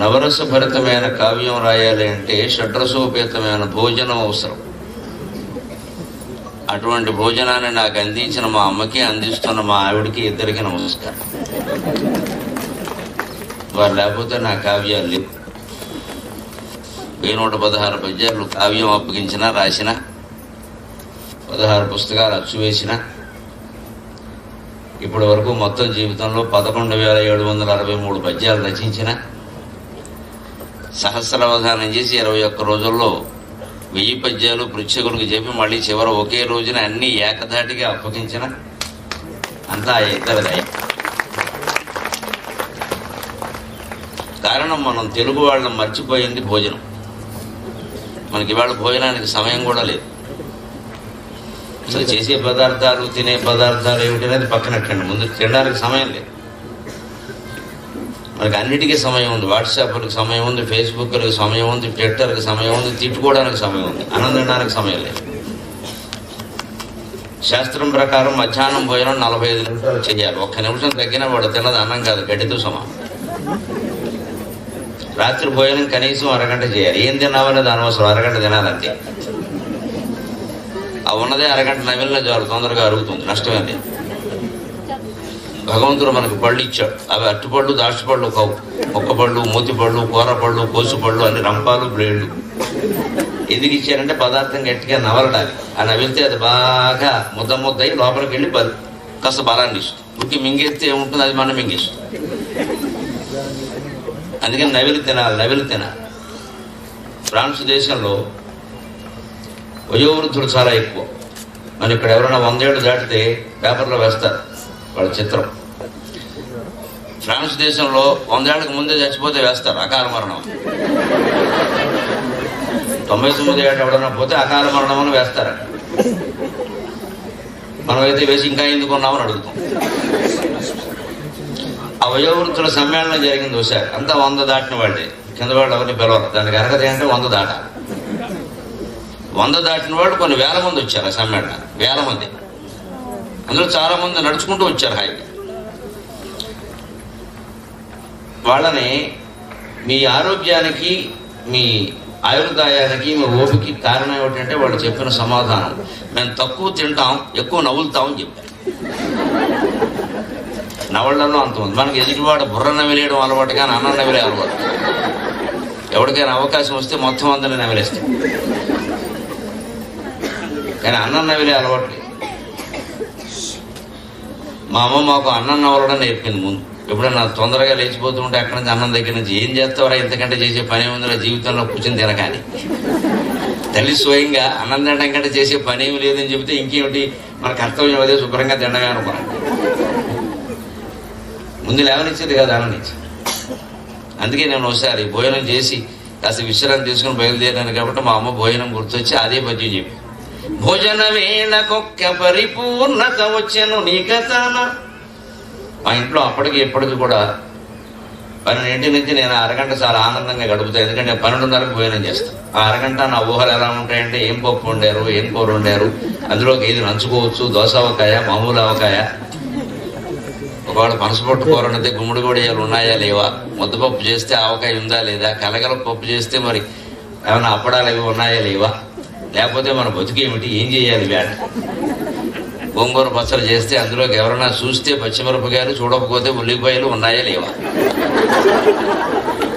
నవరసభరితమైన కావ్యం రాయాలి అంటే షడ్రసోపేతమైన భోజనం అవసరం. అటువంటి భోజనాన్ని నాకు అందించిన మా అమ్మకి, అందిస్తున్న మా ఆవిడికి ఇద్దరికి నమస్కారం. వారు లేకపోతే నా కావ్యాలు లేవు. 116 పద్యాలు కావ్యం అప్పగించిన, రాసిన, 16 పుస్తకాలు అచ్చు వేసిన, ఇప్పటి వరకు మొత్తం జీవితంలో 11,763 పద్యాలు రచించిన, సహస్రావధానం చేసి 21 రోజుల్లో 1000 పద్యాలు పృచ్ఛకునికి చెప్పి మళ్ళీ చివర ఒకే రోజున అన్ని ఏకధాటిగా అప్పగించిన అంతా ఇద్దరిదై. కారణం మనం తెలుగు వాళ్ళం మర్చిపోయింది భోజనం. మనకి ఇవాళ భోజనానికి సమయం కూడా లేదు. అసలు చేసే పదార్థాలు, తినే పదార్థాలు ఏమిటనేది పక్కనట్టండి, ముందు తినడానికి సమయం లేదు. మనకి అన్నిటికీ సమయం ఉంది. వాట్సాప్కి సమయం ఉంది, ఫేస్బుక్కి సమయం ఉంది, ట్విట్టర్కి సమయం ఉంది, తిట్టుకోవడానికి సమయం ఉంది, అన్నం తినడానికి సమయం లేదు. శాస్త్రం ప్రకారం మధ్యాహ్నం భోజనం 45 నిమిషాలు చేయాలి. 1 నిమిషం తగ్గినా వాడు తిన్నది అన్నం కాదు, గడ్డితో సమానం. రాత్రి భోజనం కనీసం అరగంట చేయాలి. ఏం తిన్నావనేది అనవసరం, అరగంట తినాలంతే. ఆ ఉన్నదే అరగంట నమిలిన చాలు, తొందరగా అరుగుతుంది, నష్టమే లేదు. భగవంతుడు మనకు పళ్ళు ఇచ్చాడు. అవి అట్టుపళ్ళు, దాచిపళ్ళు కావు. మొక్కపళ్ళు, మూతిపళ్ళు, కూరపళ్ళు, కోసుపళ్ళు, అన్ని రంపాలు, బ్లేడ్లు. ఎందుకు ఇచ్చారంటే పదార్థం గట్టిగా నవలడాలి. ఆ నవిలితే అది బాగా ముద్దయి లోపలికి వెళ్ళి కాస్త బలాన్ని ఇస్తుంది. ఉరికి మింగేస్తే ఏముంటుంది, అది మనం మింగేస్తుంది. అందుకని నవిలి తినాలి. ఫ్రాన్స్ దేశంలో వయోవృద్ధులు చాలా ఎక్కువ. మన ఇక్కడ ఎవరైనా 100 ఏళ్ళు దాటితే పేపర్లో వేస్తారు వాళ్ళ చిత్రం. ఫ్రాన్స్ దేశంలో 100 ఏళ్ళకి ముందే చచ్చిపోతే వేస్తారు అకాల మరణం. 99 ఏళ్ళు ఎవడన్నా పోతే అకాల మరణం అని వేస్తారు. మనమైతే వేసి ఇంకా ఎందుకున్నామని అడుగుతాం. ఆ వయోవృద్ధుల సమ్మేళనం జరిగింది ఒకసారి. అంతా 100 దాటిన వాళ్ళే, కింద వాళ్ళు ఎవరిని పిలవరు. దానికి అర్హత ఏంటంటే 100 దాటాలి. 100 దాటిన వాళ్ళు కొన్ని వేల మంది వచ్చారు ఆ సమ్మేళనం. 1000 మంది. అందులో చాలా మంది నడుచుకుంటూ వచ్చారు హాయిగా. వాళ్ళని మీ ఆరోగ్యానికి, మీ ఆయుర్దాయానికి, మీ ఓపికి కారణం ఏమిటంటే వాళ్ళు చెప్పిన సమాధానం, మేము తక్కువ తింటాం, ఎక్కువ నవ్వులుతామని చెప్పారు. నవళ్లలో అంతమంది. మనకి ఎదుటివాడు బుర్ర నవిలేయడం అలవాటు, కానీ అన్నం నవిలే అలవాటు. ఎవరికైనా అవకాశం వస్తే మొత్తం అందరినీ నవిలేస్తాం, కానీ అన్నం నవిలే అలవాటు లేదు. మా అమ్మ మాకు అన్నం నవలడం నేర్పింది ముందు. ఎప్పుడన్నా తొందరగా లేచిపోతూ ఉంటే అక్కడి నుంచి అన్నం దగ్గర నుంచి, ఏం చేస్తావరా ఇంతకంటే చేసే పని ఉందిరా జీవితంలో కూర్చొని తినకాని. తల్లి స్వయంగా అన్నం తినడం కంటే చేసే పని ఏమి లేదని చెబితే ఇంకేమిటి మన కర్తవ్యం అదే, శుభ్రంగా తినడమే అనుకున్నాను. ముందు లేవనిచ్చేది కాదు, అన్ననిచ్చి. అందుకే నేను ఒకసారి భోజనం చేసి కాస్త విశ్రాంతి తీసుకుని బయలుదేరాను కాబట్టి మా అమ్మ భోజనం గుర్తొచ్చి అదే పద్యం చెప్పి, భోజన వేళకొక్క పరిపూర్ణత వచ్చెను నీకతాన. మా ఇంట్లో అప్పటికి ఇప్పటికి కూడా 12 నుంచి నేను అరగంట చాలా ఆనందంగా గడుపుతాను. ఎందుకంటే నేను 12:30కు భోజనం చేస్తాను. ఆ అరగంట నా ఊహలు ఎలా ఉంటాయంటే, ఏం పప్పు వండారు, ఏం కూర వండారు, అందులోకి ఏది నంచుకోవచ్చు, దోస ఆవకాయ, మామూలు ఆవకాయ, ఒకవేళ పనసపొట్టు కూర వండితే గుమ్మడి గొడియాలు ఉన్నాయా లేవా, ముద్దపప్పు చేస్తే ఆవకాయ ఉందా లేదా, కలగల పప్పు చేస్తే మరి ఏమైనా అప్పడాలు అవి ఉన్నాయా లేవా, లేకపోతే మన బతుకేమిటి, ఏం చేయాలి వేట. గోంగూర పచ్చడి చేస్తే అందులోకి ఎవరైనా చూస్తే పచ్చిమిరపకాయలు, చూడకపోతే ఉల్లిపాయలు ఉన్నాయా లేవా.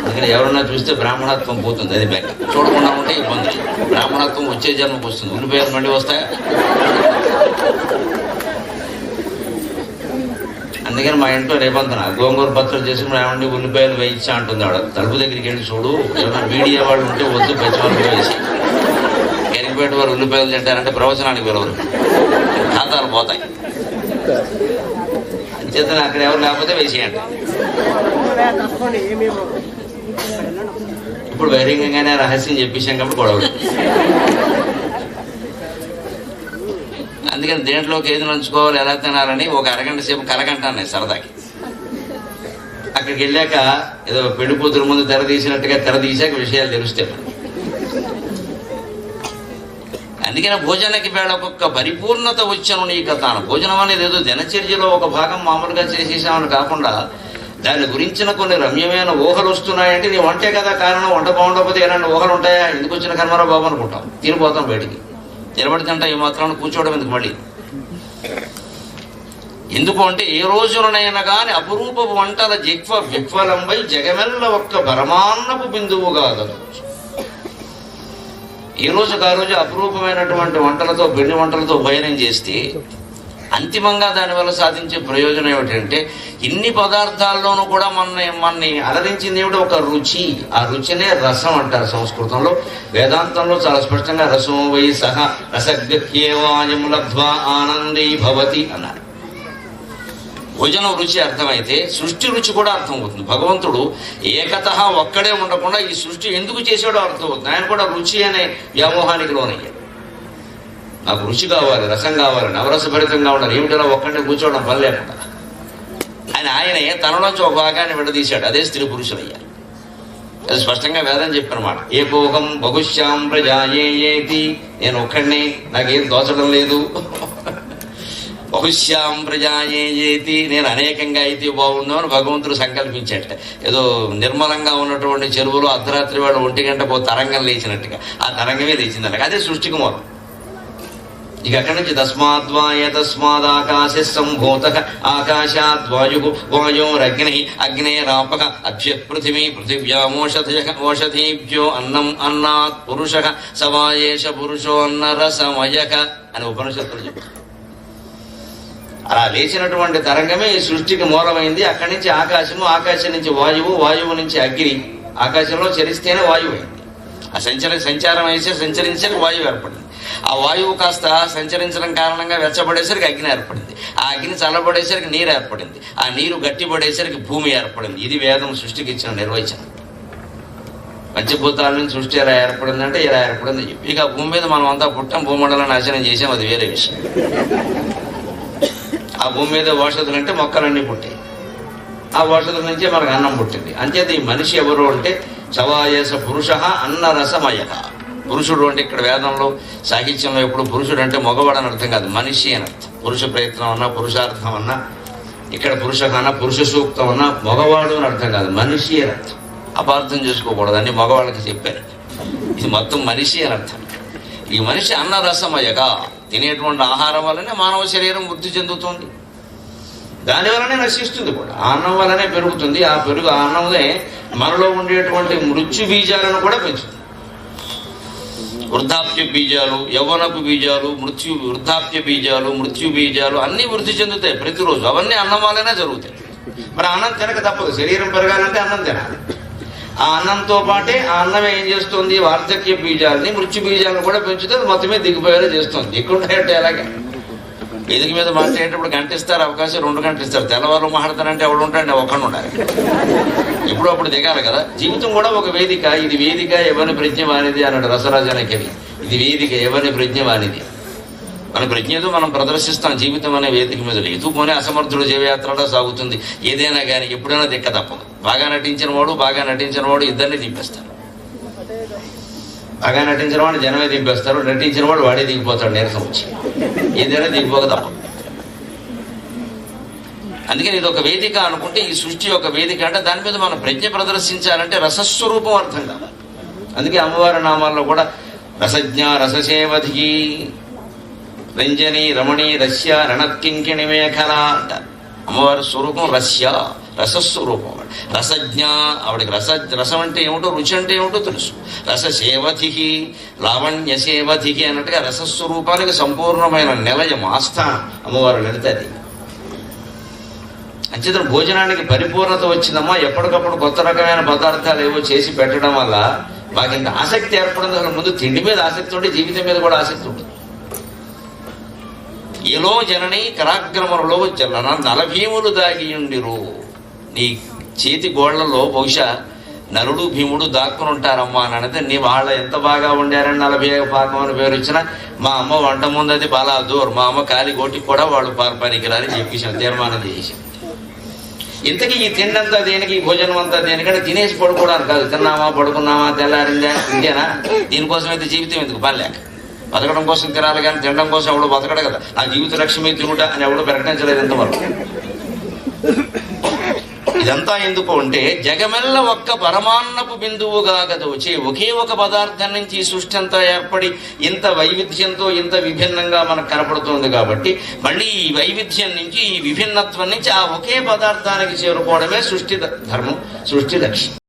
అందుకని ఎవరన్నా చూస్తే బ్రాహ్మణత్వం పోతుంది, అది బెక్క. చూడకుండా ఉంటే ఇబ్బంది. బ్రాహ్మణత్వం వచ్చే జన్మకు వస్తుంది, ఉల్లిపాయలు మళ్ళీ వస్తాయా. అందుకని మా ఇంట్లో నిబంధన, గోంగూర పచ్చడి చేసుకుని ఏమండి ఉల్లిపాయలు వేయించా అంటుంది ఆవిడ. తలుపు దగ్గరికి వెళ్ళి చూడు, ఏమైనా మీడియా వాళ్ళు ఉంటే వద్దు, పచ్చిమిరపకాయ వేసి. ఎరిగిపేట వారు ఉల్లిపాయలు తింటారంటే ప్రవచనానికి పిలవరు, ఖాతాలు పోతాయి. అంచేతనే అక్కడ ఎవరు లేకపోతే వేసేయండి. ఇప్పుడు బహిరంగంగానే రహస్యం చెప్పేసాం కాబట్టి గొడవలు. అందుకని దేంట్లోకి ఏది నంచుకోవాలి, ఎలా తినాలని ఒక అరగంట సేపు కలగంట అన్నాయి సరదాకి. అక్కడికి వెళ్ళాక ఏదో పెళ్లి కూతురు ముందు తెర తీసినట్టుగా తెర తీసాక విషయాలు తెలుస్తాయి. అందుకని భోజనకి వేళ ఒక్కొక్క పరిపూర్ణత వచ్చను నీ కథ. భోజనం అనేది ఏదో దినచర్యలో ఒక భాగం మామూలుగా చేసేసామని కాకుండా దాని గురించిన కొన్ని రమ్యమైన ఊహలు వస్తున్నాయంటే నీ వంటే కదా కారణం. వంట బాగుండకపోతే ఏమన్నా ఊహలు ఉంటాయా? ఎందుకు వచ్చిన కర్మరా బాబు అనుకుంటాం, తినిపోతాం బయటికి. నిలబడితే ఈ మాత్రాన్ని కూర్చోవడం ఎందుకు మళ్ళీ? ఎందుకు అంటే ఏ రోజునైనా కానీ అపురూపపు వంటల జిక్వ విఫలంపై జగమెల్ల ఒక్క పరమాన్నపు బిందువు కాదు. ఏ రోజుకు ఆ రోజు అపురూపమైనటువంటి వంటలతో, పిండి వంటలతో భోజనం చేస్తే అంతిమంగా దానివల్ల సాధించే ప్రయోజనం ఏమిటంటే ఇన్ని పదార్థాల్లోనూ కూడా మనని అలరించింది ఏమిటి? ఒక రుచి. ఆ రుచినే రసం అంటారు సంస్కృతంలో. వేదాంతంలో చాలా స్పష్టంగా రసో వై సహ రసగత్యేవాయం లబ్ధ్వా ఆనందీ భవతి అన్నారు. భోజనం రుచి అర్థమైతే సృష్టి రుచి కూడా అర్థమవుతుంది. భగవంతుడు ఏకతః ఒక్కడే ఉండకుండా ఈ సృష్టి ఎందుకు చేశాడో అర్థమవుతుంది. ఆయన కూడా రుచి అనే వ్యామోహానికి లోనయ్యాడు. నాకు రుచి కావాలి, రసం కావాలి, నవరసభరితంగా ఉండాలి. ఏమిటో ఒక్కడే కూర్చోవడం పని లేకుండా ఆయనే తనలోంచి ఒక భాగాన్ని విడదీశాడు. అదే స్త్రీ పురుషులయ్యారు. అది స్పష్టంగా వేదం చెప్పనమాట. ఏకోహం బహుశ్యాం ప్రజాయేతి, నేను ఒక్కడిని, నాకేం దోచడం లేదు. బహుశ్యాం ప్రజాయేతి, నేను అనేకంగా అయితే బాగుండు అని భగవంతుడు సంకల్పించాట. ఏదో నిర్మలంగా ఉన్నటువంటి చెరువులో అర్ధరాత్రి వాడు 1 గంటకు తరంగం లేచినట్టుగా ఆ తరంగమే లేచిందట. అదే సృష్టికి మూలం. ఇక అక్కడి నుంచి తస్మాదాకాశ సంభూత ఆకాశాద్వాయు వాయోరగ్ని అగ్నేరాపక అభ్య పృథివీ పృథివ్యామోషధీభ్యో అన్నం అన్నాత్ పురుష సవాయేష పురుషో అన్నరసమయక అని ఉపనిషత్తులు చెప్పారు. అలా లేచినటువంటి తరంగమే ఈ సృష్టికి మూలమైంది. అక్కడి నుంచి ఆకాశము, ఆకాశం నుంచి వాయువు, వాయువు నుంచి అగ్ని. ఆకాశంలో చరిస్తేనే వాయువు అయింది. ఆ సంచారం వేసే సంచరించడానికి వాయువు ఏర్పడింది. ఆ వాయువు కాస్త సంచరించడం కారణంగా వెచ్చబడేసరికి అగ్ని ఏర్పడింది. ఆ అగ్ని చల్లబడేసరికి నీరు ఏర్పడింది. ఆ నీరు గట్టిపడేసరికి భూమి ఏర్పడింది. ఇది వేదం సృష్టికి ఇచ్చిన నిర్వచనం. పంచభూతాల నుంచి సృష్టి ఎలా ఏర్పడిందంటే ఇలా ఏర్పడింది చెప్పి. ఇక భూమి మీద మనం అంతా పుట్టాం, భూమండలం నాశనం చేసాం, అది వేరే విషయం. ఆ భూమి మీద ఔషధులు అంటే మొక్కలన్నీ పుట్టాయి. ఆ ఔషధుల నుంచే మనకు అన్నం పుట్టింది. అంచేది ఈ మనిషి ఎవరు అంటే సవాయస పురుష అన్నరసమయ. పురుషుడు అంటే ఇక్కడ వేదంలో, సాహిత్యంలో ఎప్పుడు పురుషుడు అంటే మగవాడు అని అర్థం కాదు, మనిషి అని అర్థం. పురుష ప్రయత్నం అన్నా, పురుషార్థం అన్నా, ఇక్కడ పురుష కన్నా పురుష సూక్తం అన్నా మగవాడు అని అర్థం కాదు, మనిషి అని అర్థం. అపార్థం చేసుకోకూడదు, అన్ని మగవాళ్ళకి చెప్పారు. ఇది మొత్తం మనిషి అని అర్థం. ఈ మనిషి అన్నరసమయగా తినేటువంటి ఆహారం వల్లనే మానవ శరీరం వృద్ధి చెందుతుంది. దానివల్లనే నశిస్తుంది కూడా. ఆ అన్నం వల్లనే పెరుగుతుంది. ఆ అన్నమే మనలో ఉండేటువంటి మృత్యు బీజాలను కూడా పెంచుతుంది. వృద్ధాప్య బీజాలు, యవ్వనపు బీజాలు, వృద్ధాప్య బీజాలు, మృత్యు బీజాలు అన్నీ వృద్ధి చెందుతాయి ప్రతిరోజు. అవన్నీ అన్నం వల్లనే జరుగుతాయి. మరి అన్నం తినక తప్పదు. శరీరం పెరగాలంటే అన్నం తినాలి. ఆ అన్నంతో పాటే ఆ అన్నమే ఏం చేస్తుంది? వార్ధక్య బీజాలని, మృత్యు బీజాలను కూడా పెంచుతుంది. మొత్తమే దిగిపోయేలా చేస్తుంది. దిక్కుంటాయంటే అలాగే వేదిక మీద మాట్లాడేటప్పుడు గంట ఇస్తారు, అవకాశం 2 గంటలు ఇస్తారు. తెల్లవారు మాట్లాడతానంటే ఎవడు ఉంటాడు? ఒక్కడు ఉండాలి. ఎప్పుడో అప్పుడు దిగాలి కదా. జీవితం కూడా ఒక వేదిక. ఇది వేదిక ఎవరి ప్రజ్ఞ వానిది అన్నాడు రసరాజనకవి. ఇది వేదిక ఎవరి ప్రజ్ఞ వానిది. మన ప్రజ్ఞతో మనం ప్రదర్శిస్తాం జీవితం అనే వేదిక మీద. ఎదుకునే అసమర్థుడు జీవయాత్రలో సాగుతుంది. ఏదైనా కానీ ఎప్పుడైనా దిక్క తప్పదు. బాగా నటించిన వాడు ఇద్దరిని దింపేస్తారు. బాగా నటించిన వాడు జనమే దింపేస్తారు, నటించిన వాడు వాడే దిగిపోతాడు నీరసం వచ్చి. ఏదైనా దిగిపోక తప్పదు. అందుకని ఇది ఒక వేదిక అనుకుంటే ఈ సృష్టి ఒక వేదిక అంటే దాని మీద మనం ప్రజ్ఞ ప్రదర్శించాలంటే రసస్వరూపం అర్థం కావాలి. అందుకే అమ్మవారి నామాల్లో కూడా రసజ్ఞ రససేవధి రంజని రమణి రస్య రణత్కింకిణి మేఖల అంటారు. అమ్మవారి స్వరూపం రస్య, రసస్వరూపం. రసజ్ఞ, ఆవిడకి రసం అంటే ఏమిటో, రుచి అంటే ఏమిటో తెలుసు. రససేవధి, లావణ్య సేవధి అన్నట్టుగా రసస్వరూపానికి సంపూర్ణమైన నిలయం, ఆస్థానం అమ్మవారు లలితాదేవి. అంచేత భోజనానికి పరిపూర్ణత వచ్చిందమ్మా. ఎప్పటికప్పుడు కొత్త రకమైన పదార్థాలు ఏవో చేసి పెట్టడం వల్ల మాకింత ఆసక్తి ఏర్పడింది. అసలు ముందు తిండి మీద ఆసక్తి ఉంటే జీవితం మీద కూడా ఆసక్తి ఉంటుంది. ఏలో జనని కరాగ్రమలో నలభీములు దాగియుండిరు. నీ చేతి గోళ్లలో బహుశా నలుడు భీముడు దాక్కుని ఉంటారమ్మా అని అంటే నీ వాళ్ళ ఎంత బాగా వండారని 40 పాకం అని పేరు వచ్చినా మా అమ్మ వంట ముందు అది బాలా దూర్, మా అమ్మ కాలి గోటికి కూడా వాళ్ళు పనికిరాని చెప్పేసాం, తీర్మానం చేసాం. ఇంతకీ ఈ తిండంతా దేనికి, ఈ భోజనం అంతా దేనికంటే తినేసి పడుకోవడానికి కాదు. తిన్నామా, పడుకున్నామా, తెల్లారిందా, ఇంతేనా? దీనికోసం అయితే జీవితం ఎందుకు? పనిలేక బతకడం కోసం తినాలి కానీ తినడం కోసం ఎవడు బతకడు కదా. నా జీవిత లక్ష్యమే తినుట అని ఎవడు ప్రకటించలేదు ఇంతవరకు. ఇదంతా ఎందుకు అంటే జగమెల్ల ఒక్క పరమాన్నపు బిందువుగా గదవచ్చే ఒకే ఒక పదార్థం నుంచి ఈ సృష్టి అంతా ఏర్పడి ఇంత వైవిధ్యంతో ఇంత విభిన్నంగా మనకు కనపడుతోంది కాబట్టి మళ్ళీ ఈ వైవిధ్యం నుంచి ఈ విభిన్నత్వం నుంచి ఆ ఒకే పదార్థానికి చేరుకోవడమే సృష్టి ధర్మం, సృష్టి లక్ష్యం.